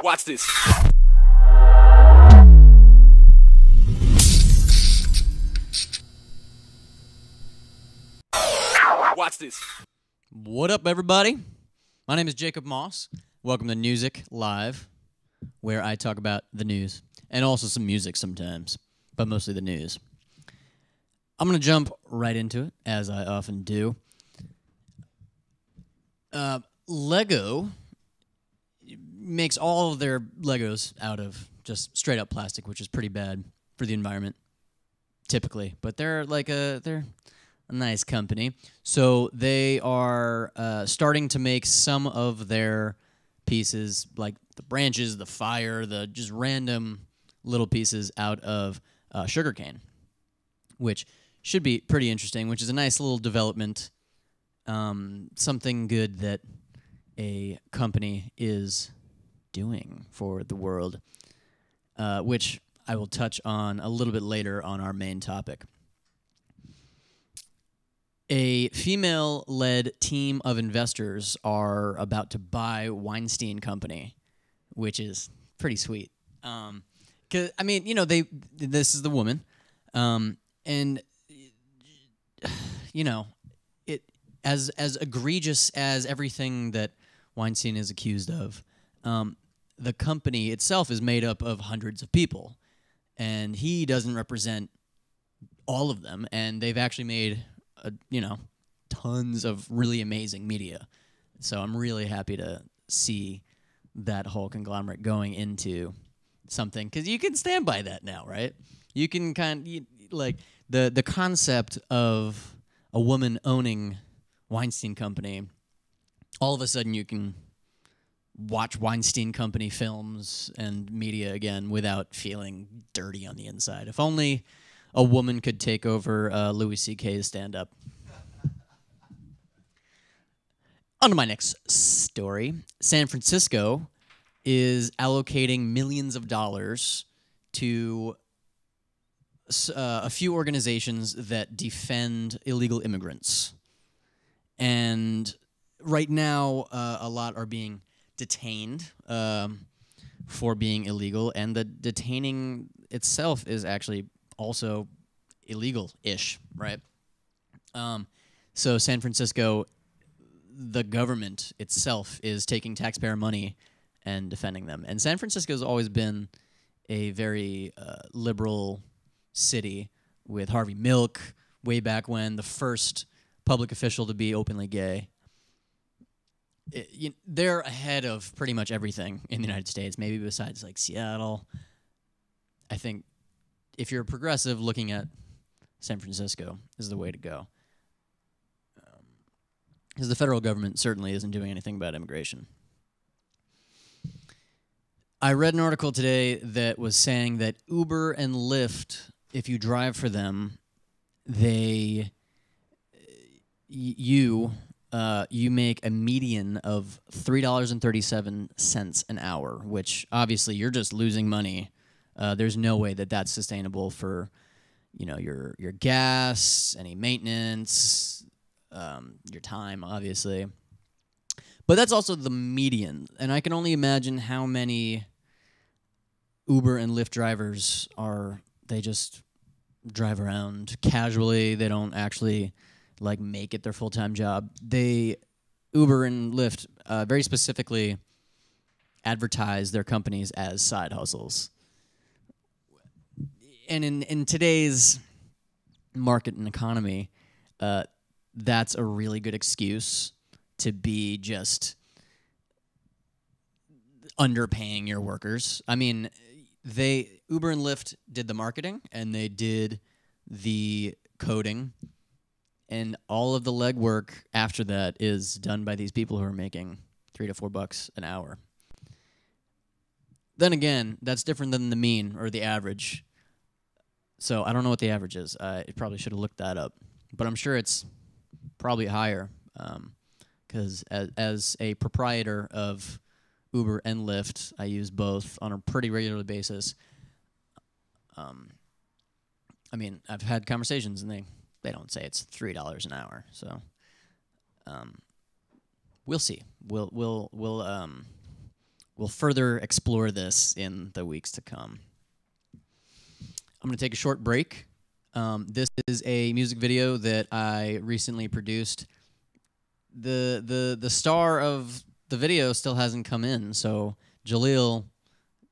Watch this. Watch this. What up, everybody? My name is Jacob Moss. Welcome to NUSIC Live, where I talk about the news and also some music sometimes, but mostly the news. I'm going to jump right into it, as I often do. Lego makes all of their Legos out of just straight up plastic, which is pretty bad for the environment, typically. But they're a nice company. So they are starting to make some of their pieces, like the branches, the fire, the just random little pieces out of sugarcane, which should be pretty interesting, which is a nice little development, something good that a company is doing for the world, which I will touch on a little bit later on our main topic. A female-led team of investors are about to buy Weinstein Company, which is pretty sweet. 'Cause I mean, you know, this is the woman, and you know, it as egregious as everything that Weinstein is accused of. The company itself is made up of hundreds of people, and he doesn't represent all of them. And they've actually made tons of really amazing media. So I'm really happy to see that whole conglomerate going into something, because you can stand by that now, right? You can like the concept of a woman owning Weinstein Company. All of a sudden, you can watch Weinstein Company films and media again without feeling dirty on the inside. If only a woman could take over Louis C.K.'s stand-up. On to my next story. San Francisco is allocating millions of dollars to a few organizations that defend illegal immigrants. And right now, a lot are being detained for being illegal, and the detaining itself is actually also illegal-ish, right? So San Francisco, the government itself is taking taxpayer money and defending them. And San Francisco's always been a very liberal city, with Harvey Milk way back when, the first public official to be openly gay. They're ahead of pretty much everything in the United States, maybe besides like Seattle. I think if you're a progressive, looking at San Francisco is the way to go. Because the federal government certainly isn't doing anything about immigration. I read an article today that was saying that Uber and Lyft, if you drive for them, you make a median of $3.37 an hour, which obviously you're just losing money. There's no way that that's sustainable for, your gas, any maintenance, your time, obviously. But that's also the median, and I can only imagine how many Uber and Lyft drivers they just drive around casually. They don't actually make it their full-time job. Uber and Lyft very specifically advertise their companies as side hustles. And in today's market and economy, that's a really good excuse to be just underpaying your workers. I mean, Uber and Lyft did the marketing, and they did the coding, and all of the legwork after that is done by these people who are making $3 to $4 an hour. Then again, that's different than the mean or the average. So I don't know what the average is. I probably should have looked that up, but I'm sure it's probably higher. Because as a proprietor of Uber and Lyft, I use both on a pretty regular basis. I mean, I've had conversations, and they don't say it's $3 an hour. So, we'll see. We'll we'll further explore this in the weeks to come. I'm going to take a short break. This is a music video that I recently produced. The star of the video still hasn't come in, so Jaleel,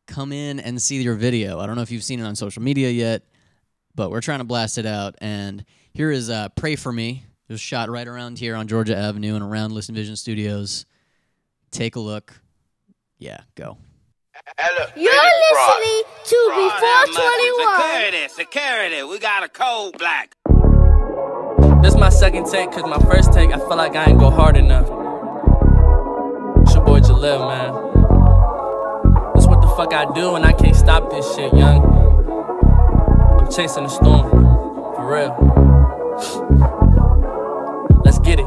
come in and see your video. I don't know if you've seen it on social media yet, but we're trying to blast it out. And here is Pray For Me. It was shot right around here on Georgia Avenue and around Listen Vision Studios. Take a look. Yeah, go. You're listening to Before 21. Security, we got a code black. This my second take, cause my first take, I feel like I ain't go hard enough. It's your boy Jaleel, man. This what the fuck I do and I can't stop this shit, young. I'm chasing the storm, for real. Let's get it.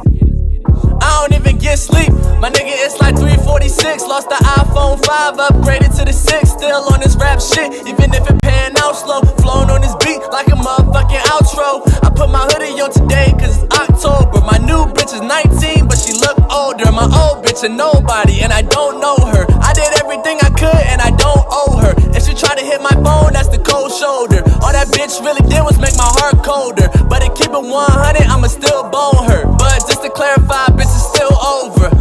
I don't even get sleep. My nigga, it's like 3:46. Lost the iPhone 5, upgraded to the 6. Still on this rap shit, even if it pan out slow. Flowing on this beat like a motherfucking outro. I put my hoodie on today cause it's October. My new bitch is 19, but she look older. My old bitch a nobody, and I don't know her. I did everything I could, and I don't owe her. If she try to hit my phone, that's the cold shoulder. All that bitch really did was make my heart colder. But to keep it 100, I'ma still bone her. But just to clarify, bitch, it's still over.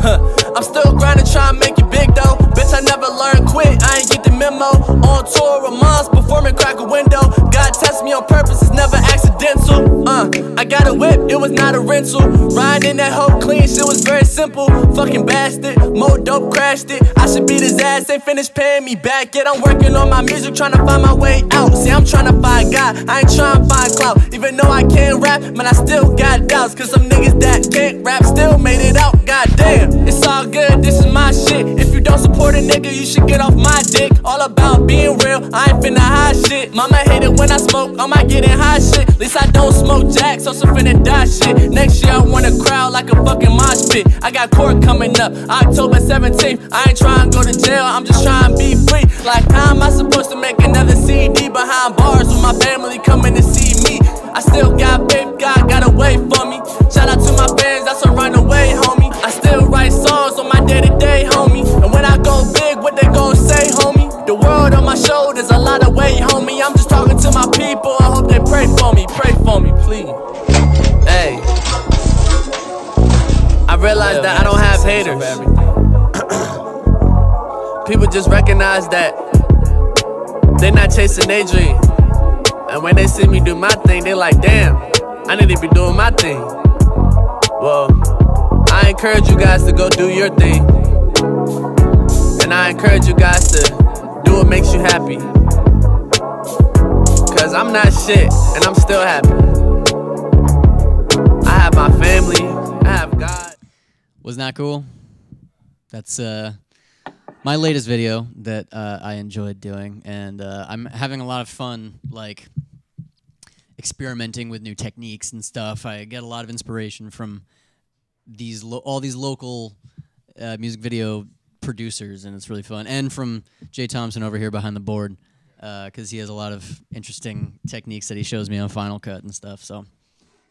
I'm still grinding, trying to make it big though. Bitch, I never learned quit, I ain't get the memo. On tour with moms, performing crack a window. God test me on purpose, it's never accidental. I got a whip, it was not a rental. Riding in that hoe clean, shit was very simple. Fucking bastard, more dope crashed it. I should beat his ass, ain't finished paying me back yet. I'm working on my music, trying to find my way out. See, I'm trying to find God, I ain't trying to find clout. Even though I can't rap, man, I still got doubts. Cause some niggas that can't rap still made it out, goddamn. It's all good, this is my shit. If you don't support a nigga, you should get off my dick. All about being real, I ain't finna hide shit. Mama hate it when I smoke, I might get in high shit. At least I don't smoke jacks, so some finna die shit. Next year I want a crowd like a fucking mosh pit. I got court coming up, October 17th. I ain't trying to go to jail, I'm just trying to be free. Like how am I supposed to make another CD behind bars with my family coming to see me? I still got faith, God got a way for me. Shout out to my fans, that's a runaway, homie. I still write songs on my day-to-day, homie. And when I go big, what they gon' say, homie? The world on my shoulders, a lot of weight, homie. I'm just talking to my people, I hope they pray for me, please. Hey, I realize that I don't have haters. People just recognize that they're not chasing their dream. And when they see me do my thing, they like, damn, I need to be doing my thing. Well, I encourage you guys to go do your thing. And I encourage you guys to do what makes you happy. Cause I'm not shit, and I'm still happy. I have my family, I have God. Wasn't that cool? That's my latest video that I enjoyed doing, and I'm having a lot of fun, like, experimenting with new techniques and stuff. I get a lot of inspiration from these all these local music video producers, and it's really fun. And from Jay Thompson over here behind the board, because he has a lot of interesting techniques that he shows me on Final Cut and stuff. So,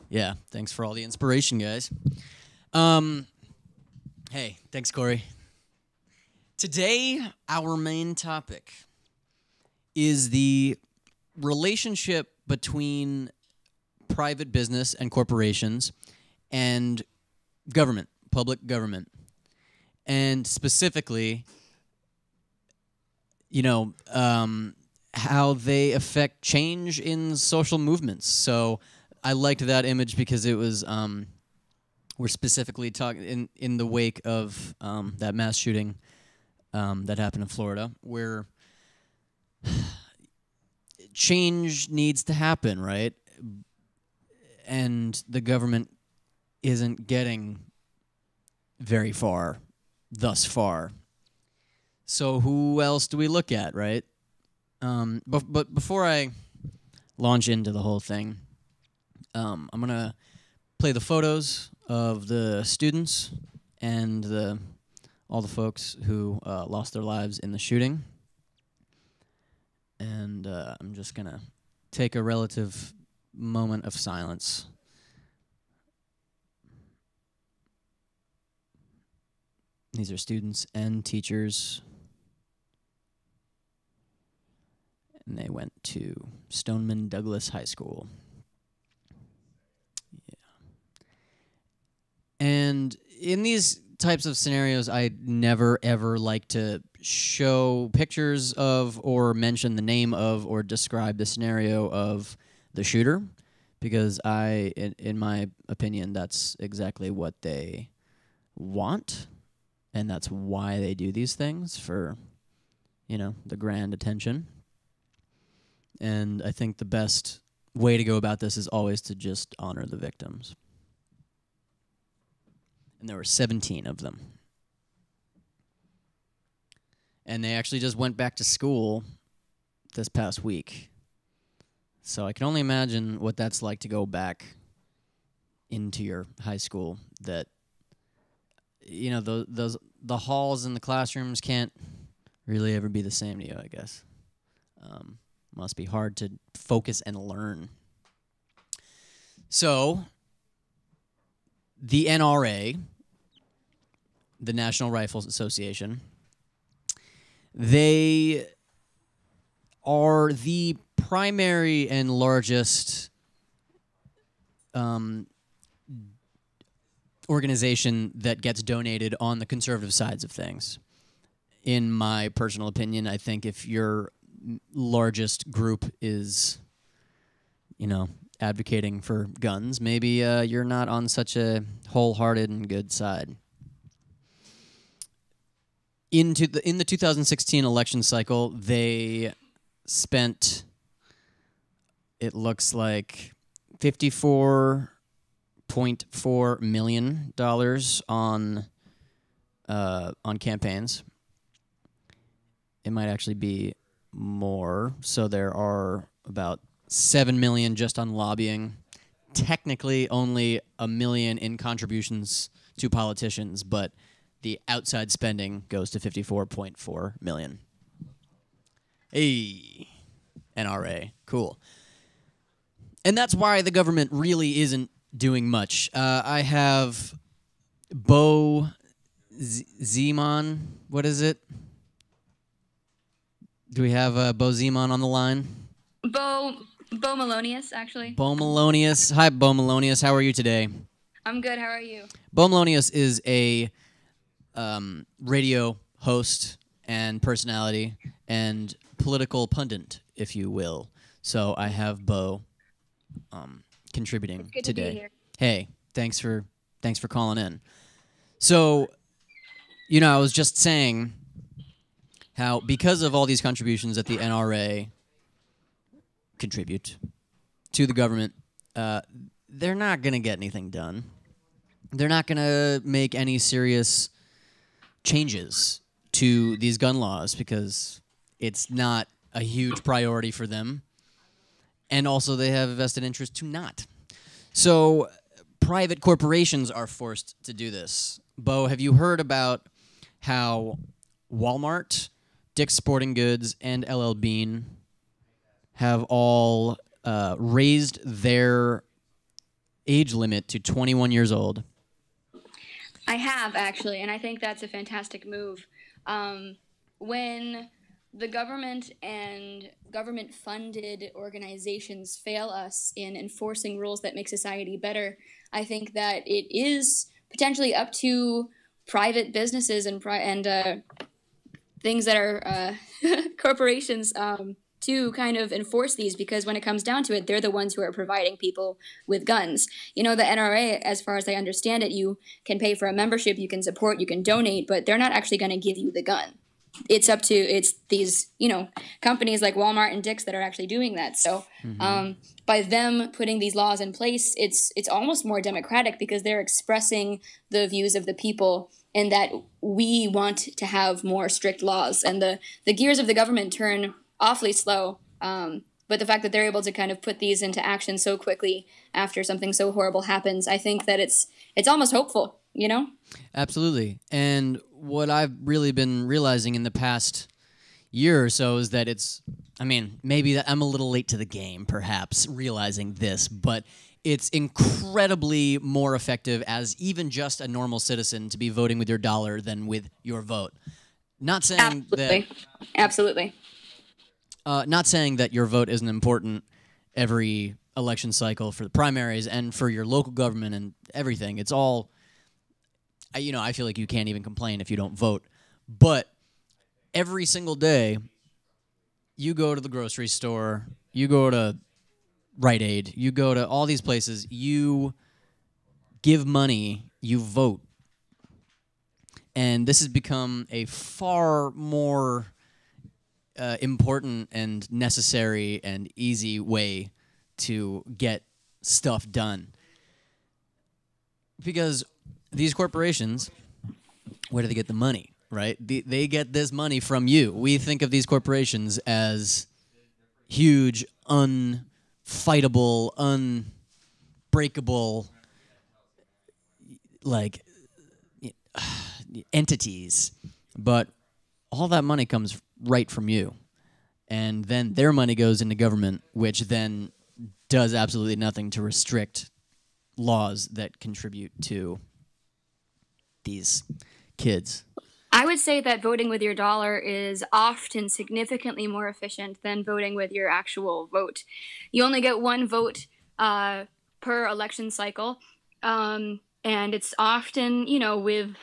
yeah, thanks for all the inspiration, guys. Hey, thanks, Corey. Today, our main topic is the relationship between private business and corporations and government, public government. And specifically, you know, how they affect change in social movements. So I liked that image because it was, we're specifically talking in the wake of that mass shooting that happened in Florida, where change needs to happen, right? And the government isn't getting very far thus far. So who else do we look at, right? But before I launch into the whole thing, I'm going to play the photos of the students and all the folks who lost their lives in the shooting. And I'm just going to take a relative moment of silence. These are students and teachers And they went to Stoneman Douglas High School. Yeah. And in these types of scenarios, I never, ever like to show pictures of or mention the name of or describe the scenario of the shooter, because in my opinion, that's exactly what they want, and that's why they do these things, for, you know, the grand attention. And I think the best way to go about this is always to just honor the victims. And there were 17 of them. And they actually just went back to school this past week. So I can only imagine what that's like to go back into your high school, that, you know, the halls and the classrooms can't really ever be the same to you, I guess. Must be hard to focus and learn. So, the NRA, the National Rifle Association, they are the primary and largest organization that gets donated on the conservative sides of things. In my personal opinion, I think if your largest group is, you know, advocating for guns, maybe you're not on such a wholehearted and good side. In the 2016 election cycle, they spent, it looks like, $54.4 million on campaigns. It might actually be more. So there are about $7 million just on lobbying. Technically, only $1 million in contributions to politicians, but the outside spending goes to $54.4 million. Hey, NRA, cool. And that's why the government really isn't doing much. I have Bo Zeman. What is it? Do we have Bo Zeman on the line? Bo Melonius, actually. Bo Melonius. Hi, Bo Melonius. How are you today? I'm good. How are you? Bo Melonius is a radio host and personality and political pundit, if you will. So I have Bo contributing it's good today. To be here. Hey, thanks for calling in. So, you know, I was just saying how because of all these contributions that the NRA contribute to the government, they're not going to get anything done. They're not going to make any serious changes to these gun laws because it's not a huge priority for them. And also they have a vested interest to not. So private corporations are forced to do this. Bo, have you heard about how Walmart, Dick's Sporting Goods, and LL Bean have all raised their age limit to 21 years old? I have, actually, and I think that's a fantastic move. When the government and government-funded organizations fail us in enforcing rules that make society better, I think that it is potentially up to private businesses and things that are corporations to kind of enforce these, because when it comes down to it, they're the ones who are providing people with guns. You know, the NRA, as far as I understand it, you can pay for a membership, you can support, you can donate, but they're not actually going to give you the gun. It's these, you know, companies like Walmart and Dick's that are actually doing that. So by them putting these laws in place, it's almost more democratic because they're expressing the views of the people, and that we want to have more strict laws. And the gears of the government turn awfully slow, but the fact that they're able to kind of put these into action so quickly after something so horrible happens, I think that it's almost hopeful, you know? Absolutely. And what I've really been realizing in the past year or so is that maybe I'm a little late to the game, perhaps, realizing this, but it's incredibly more effective as even just a normal citizen to be voting with your dollar than with your vote. Not saying Absolutely. that... Absolutely. not saying that your vote isn't important every election cycle for the primaries and for your local government and everything. It's all, I feel like you can't even complain if you don't vote. But every single day, you go to the grocery store, you go to Rite Aid, you go to all these places, you give money, you vote. And this has become a far more important and necessary and easy way to get stuff done. Because these corporations, where do they get the money, right? They get this money from you. We think of these corporations as huge, unfightable, unbreakable, like, entities. But all that money comes right from you. And then their money goes into government, which then does absolutely nothing to restrict laws that contribute to these kids. I would say that voting with your dollar is often significantly more efficient than voting with your actual vote. You only get one vote per election cycle, and it's often, with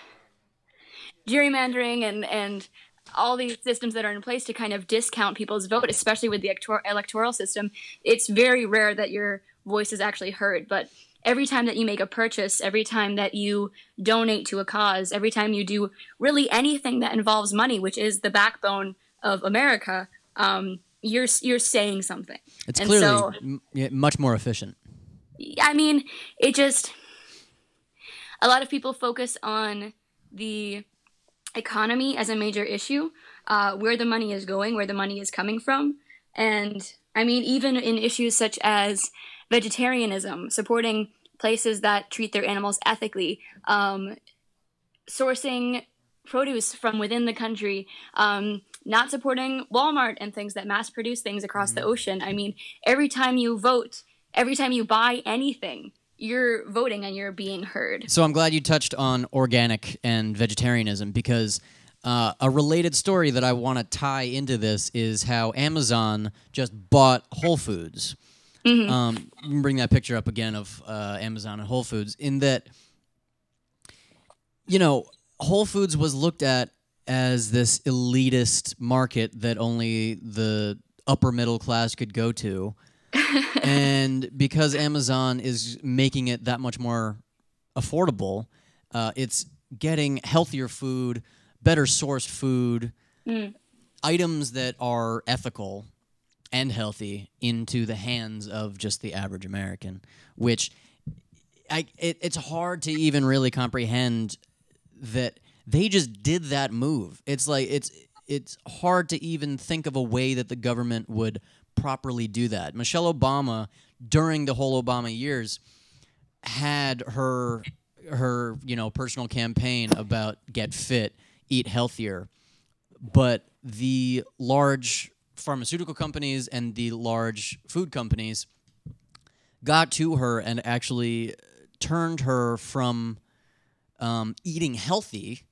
gerrymandering and all these systems that are in place to kind of discount people's vote, especially with the electoral system. It's very rare that your voice is actually heard, but every time that you make a purchase, every time that you donate to a cause, every time you do really anything that involves money, which is the backbone of America, you're saying something. It's clearly much more efficient. I mean, a lot of people focus on the economy as a major issue, where the money is going, where the money is coming from. And I mean, even in issues such as vegetarianism, supporting places that treat their animals ethically, sourcing produce from within the country, not supporting Walmart and things that mass produce things across the ocean. I mean, every time you vote, every time you buy anything, you're voting and you're being heard. So I'm glad you touched on organic and vegetarianism, because a related story that I want to tie into this is how Amazon just bought Whole Foods. Bring that picture up again of Amazon and Whole Foods, in that, Whole Foods was looked at as this elitist market that only the upper middle class could go to. And because Amazon is making it that much more affordable, it's getting healthier food, better sourced food, items that are ethical and healthy into the hands of just the average American, which it's hard to even really comprehend that they just did that move. It's like it's hard to even think of a way that the government would properly do that. Michelle Obama, during the whole Obama years, had her personal campaign about get fit, eat healthier, but the large pharmaceutical companies and the large food companies got to her and actually turned her from eating healthy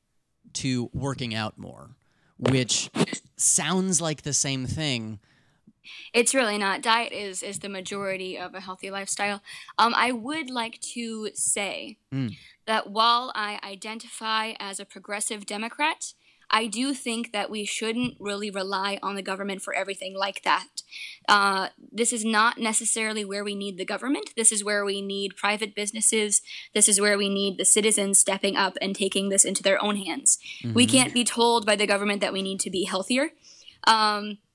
to working out more, which sounds like the same thing. It's really not. Diet is the majority of a healthy lifestyle. I would like to say that while I identify as a progressive Democrat, I do think that we shouldn't really rely on the government for everything like that. This is not necessarily where we need the government. This is where we need private businesses. This is where we need the citizens stepping up and taking this into their own hands. We can't be told by the government that we need to be healthier.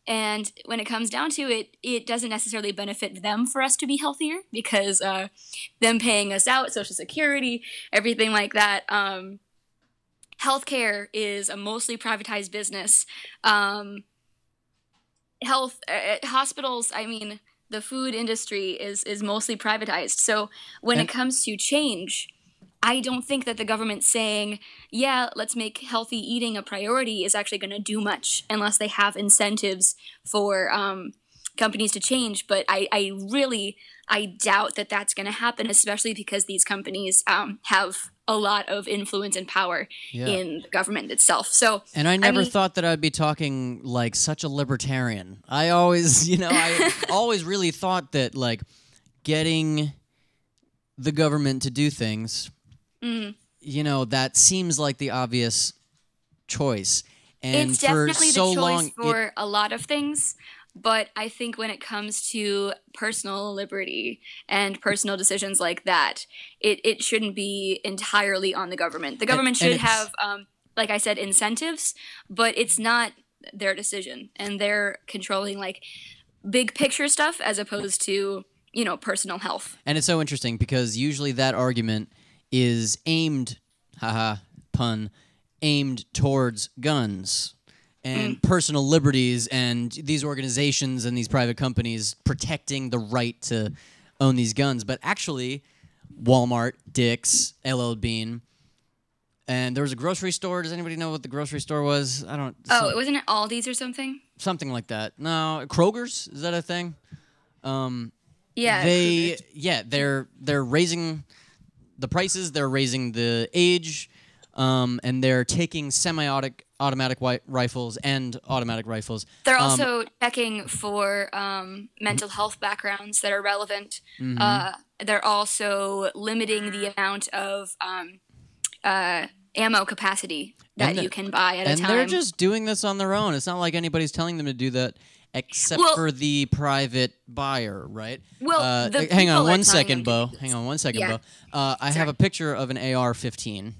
And when it comes down to it, it doesn't necessarily benefit them for us to be healthier, because them paying us out, Social Security, everything like that. Healthcare is a mostly privatized business. Hospitals, I mean, the food industry is mostly privatized. So when it comes to change, I don't think that the government saying, yeah, let's make healthy eating a priority is actually going to do much unless they have incentives for companies to change. But I doubt that that's going to happen, especially because these companies have a lot of influence and power in the government itself. So, and I never thought that I'd be talking like such a libertarian. I always, I always really thought that like getting the government to do things, that seems like the obvious choice. And it's definitely so the choice long, for a lot of things. But I think when it comes to personal liberty and personal decisions like that, it shouldn't be entirely on the government. The government should have, like I said, incentives, but it's not their decision. And they're controlling like big picture stuff as opposed to, personal health. And it's so interesting because usually that argument is aimed, pun, aimed towards guns and personal liberties and these organizations and these private companies protecting the right to own these guns. But actually, Walmart, Dick's, LL Bean, and there was a grocery store. Does anybody know what the grocery store was? I don't... Oh, wasn't it Aldi's or something? Something like that. No, Kroger's? Is that a thing? Yeah. They're raising the prices, they're raising the age, and they're taking semi-automatic rifles and automatic rifles. They're also checking for mental health backgrounds that are relevant. They're also limiting the amount of ammo capacity that you can buy at a time. And they're just doing this on their own. It's not like anybody's telling them to do that except for the private buyer, right? Well, hang on one second, Bo. I have a picture of an AR-15.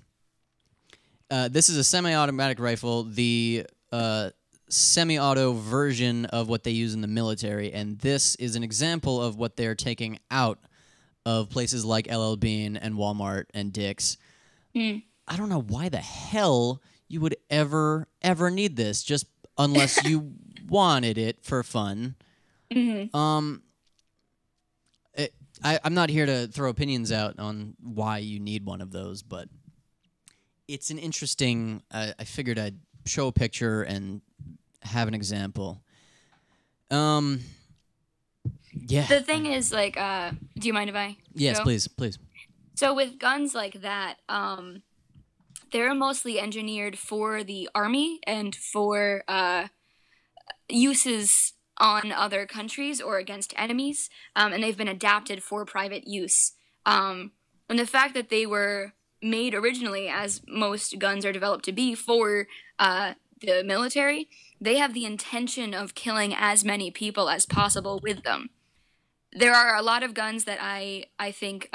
This is a semi-automatic rifle, the semi-auto version of what they use in the military, and this is an example of what they're taking out of places like LL Bean and Walmart and Dick's. I don't know why the hell you would ever need this, just unless you wanted it for fun. I'm not here to throw opinions out on why you need one of those, but it's an interesting... I figured I'd show a picture and have an example. Yeah. The thing is, like, do you mind if I Yes, go? please. So with guns like that, they're mostly engineered for the army and for uses on other countries or against enemies, and they've been adapted for private use. And the fact that they were made originally, as most guns are developed to be, for the military, they have the intention of killing as many people as possible with them. There are a lot of guns that I think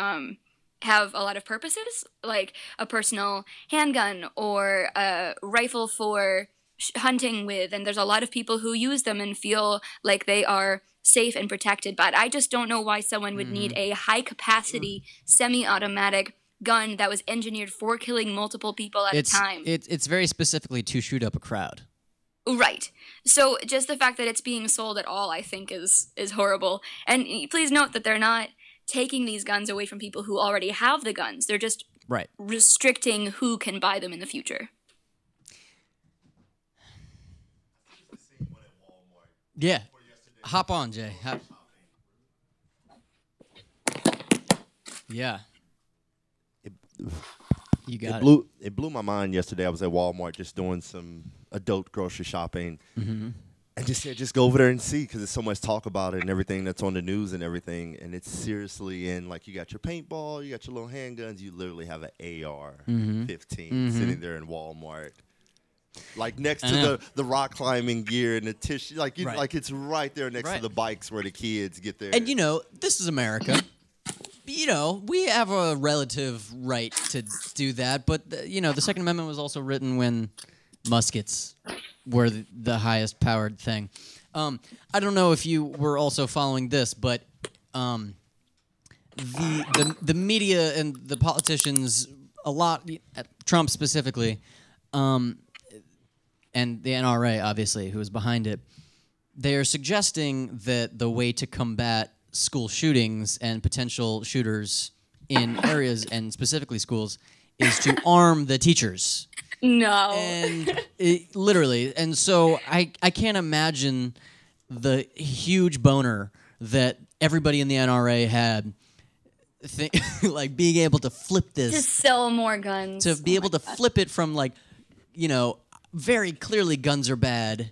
have a lot of purposes, like a personal handgun or a rifle for hunting with, and there's a lot of people who use them and feel like they are safe and protected, but I just don't know why someone would need a high-capacity, semi-automatic gun that was engineered for killing multiple people at a time. It's very specifically to shoot up a crowd. Right. So just the fact that it's being sold at all, I think, is horrible. And please note that they're not taking these guns away from people who already have the guns. They're just restricting who can buy them in the future. Yeah. Hop on, Jay. Yeah. You got it. It blew my mind yesterday. I was at Walmart just doing some adult grocery shopping. And just go over there and see, because there's so much talk about it and everything that's on the news and everything. And it's seriously in, like, you got your paintball, you got your little handguns, you literally have an AR-15 sitting there in Walmart. Like next to the rock climbing gear and the tissue, like it's right there next to the bikes where the kids get there. And this is America. We have a relative right to do that, but the Second Amendment was also written when muskets were the highest powered thing. I don't know if you were also following this, but the media and the politicians, a lot, Trump specifically, and the NRA, obviously, who is behind it, they are suggesting that the way to combat school shootings and potential shooters in areas, and specifically schools, is to arm the teachers. No. And literally. And so I can't imagine the huge boner that everybody in the NRA had like being able to flip this, just sell more guns, to be able to flip it from like, you know, very clearly guns are bad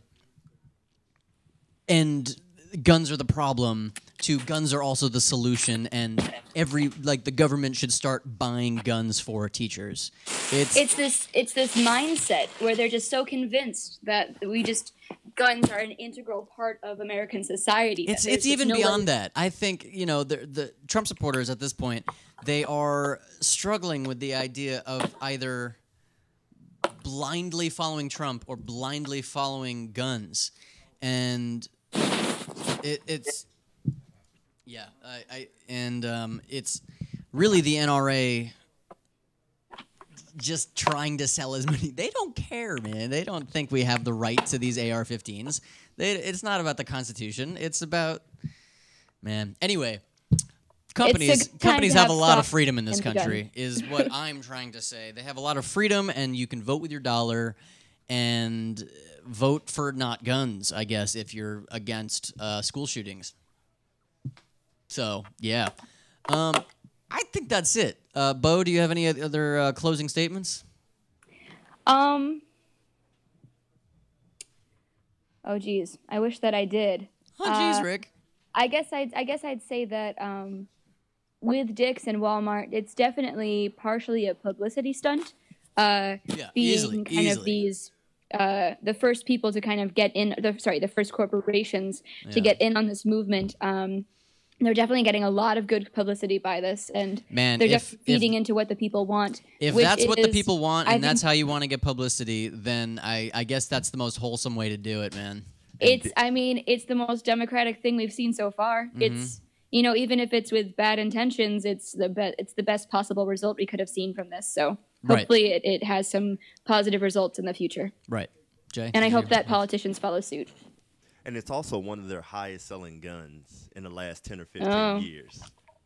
and guns are the problem, to guns are also the solution, and the government should start buying guns for teachers. It's this mindset where they're just so convinced that guns are an integral part of American society. It's even beyond that. I think, you know, the Trump supporters at this point, they are struggling with the idea of either blindly following Trump or blindly following guns, and it's really the NRA just trying to sell as many. They don't care, man. They don't think we have the right to these AR-15s. It's not about the Constitution. It's about, man. Anyway, companies have a lot of freedom in this country, is what I'm trying to say. They have a lot of freedom, and you can vote with your dollar and vote for not guns, I guess, if you're against school shootings. So, yeah. I think that's it. Bo, do you have any other closing statements? Oh, geez. I wish that I did. Oh, geez, Rick. I guess I'd say that with Dick's and Walmart, it's definitely partially a publicity stunt. Being kind of these the first people to kind of get in. The first corporations to get in on this movement. They're definitely getting a lot of good publicity by this, and they're just feeding into what the people want. If that's what the people want, and that's how you want to get publicity, then I guess that's the most wholesome way to do it, man. It's the most democratic thing we've seen so far. Mm-hmm. It's, you know, even if it's with bad intentions, it's the best possible result we could have seen from this. So hopefully it has some positive results in the future. Right, Jay. And I hope that politicians follow suit. And it's also one of their highest-selling guns in the last 10 or 15 years.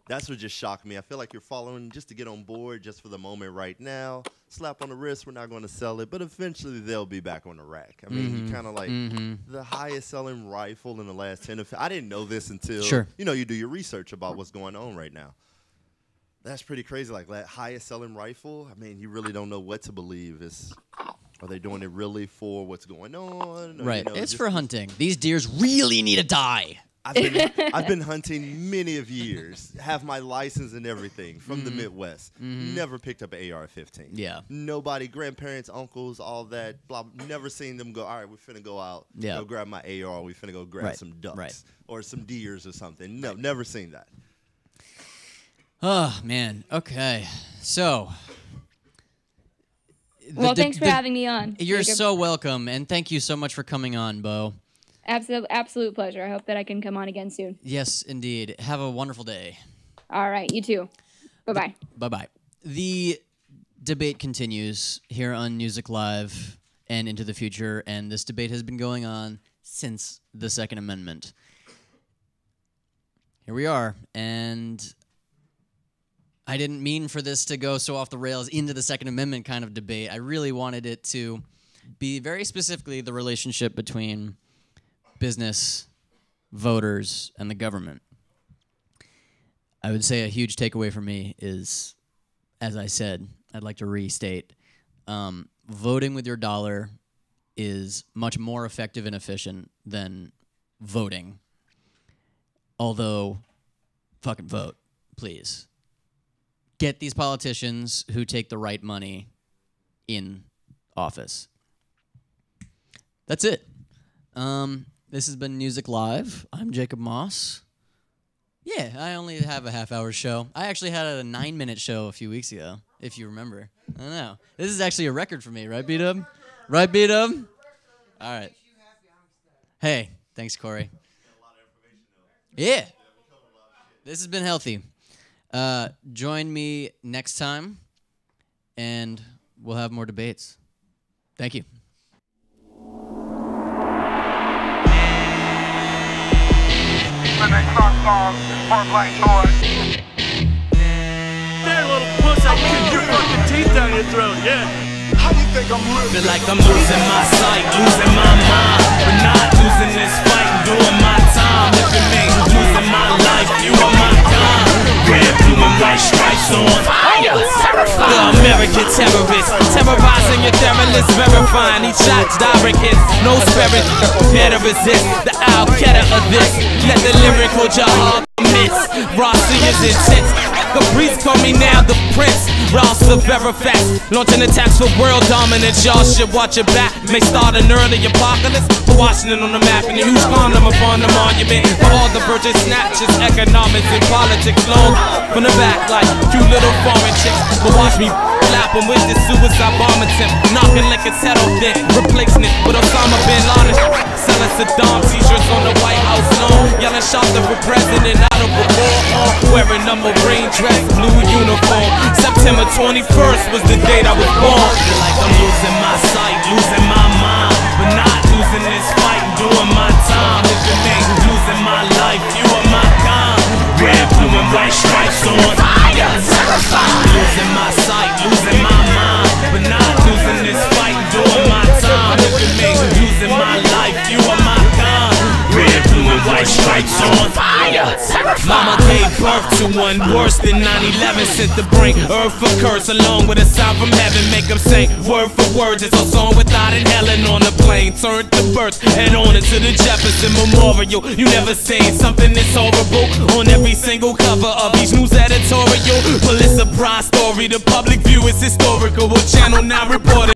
That's what just shocked me. I feel like you're following just to get on board, just for the moment right now. Slap on the wrist, we're not going to sell it, but eventually they'll be back on the rack. I mean, you kind of like the highest-selling rifle in the last 10 or 15. I didn't know this until, you know, you do your research about what's going on right now. That's pretty crazy. Like that highest-selling rifle, I mean, you really don't know what to believe. Are they doing it really for what's going on? Or, right. you know, it's for hunting. These deers really need to die. I've been hunting many of years, have my license and everything from the Midwest. Never picked up an AR-15. Yeah. Nobody, grandparents, uncles, all that, blah, never seen them go, all right, we're finna go out, go grab my AR, we finna go grab some ducks or some deers or something. No, never seen that. Oh, man. Okay. So... Well, thanks for having me on. You're so welcome, and thank you so much for coming on, Bo. Absolute pleasure. I hope that I can come on again soon. Yes, indeed. Have a wonderful day. All right, you too. Bye-bye. Bye-bye. The debate continues here on NUSIC Live and into the future, and this debate has been going on since the Second Amendment. Here we are, and... I didn't mean for this to go so off the rails into the Second Amendment kind of debate. I really wanted it to be very specifically the relationship between business, voters, and the government. I would say a huge takeaway for me is, as I said, I'd like to restate, voting with your dollar is much more effective and efficient than voting. Although, fucking vote, please. Get these politicians who take the right money in office. That's it. This has been NUSIC Live. I'm Jacob Moss. Yeah, I only have a half-hour show. I actually had a 9-minute show a few weeks ago, if you remember. I don't know. This is actually a record for me, right, B-Dub? Right, B-Dub? All right. Hey, thanks, Corey. Yeah. This has been healthy. Join me next time, and we'll have more debates. Thank you. There, little puss, I kick your fucking teeth down your throat, yeah. How you think I'm living? Feel like I'm losing my sight, losing my mind, but not losing this fight, doing my time. If it means losing my life, you are my time. red, blue, and white stripes on fire. The American terrorist, terrorizing your terrorists, verifying each shot's direct hits. No sparing, better resist the Al-Qaeda of this. Let the lyrical jihad commits. Rossi is intense. Caprice call me now the prince. Ross of Verifax, launching attacks for world dominance. Y'all should watch your back. May start an early apocalypse. For Washington on the map and a huge condom upon the monument. For all the virgin snatches, economics and politics. Long from the back like cute little foreign chicks. But watch me slap them with this suicide bomb attempt. Knocking like a settle then, replacing it with Osama bin Laden. Selling Saddam t-shirts on the White House lawn. Yelling Shasta for president out of a war. Wearing a marine dress, blue uniform. September 21st was the date I was born. Feel like I'm losing my sight, losing my mind, but not losing this fight, doing my time. If it means losing my life, you are my kind. Red, blue, and white stripes on fire. Terrified. Losing my sight, losing my mind, but not losing this fight, doing my time. If it means losing my life, you are my kind. Red, blue, and white stripes on fire. Terrified. Mama gave birth to one worse than 9/11. Sent to bring earth for curse along with a sign from heaven. Make them sing word for word. It's a song without inhaling on the plane. Turned to birth and on into the Jefferson Memorial. You never seen something this horrible on every single cover of each news editorial. Well, it's a surprise story. The public view is historical. Channel 9 reported.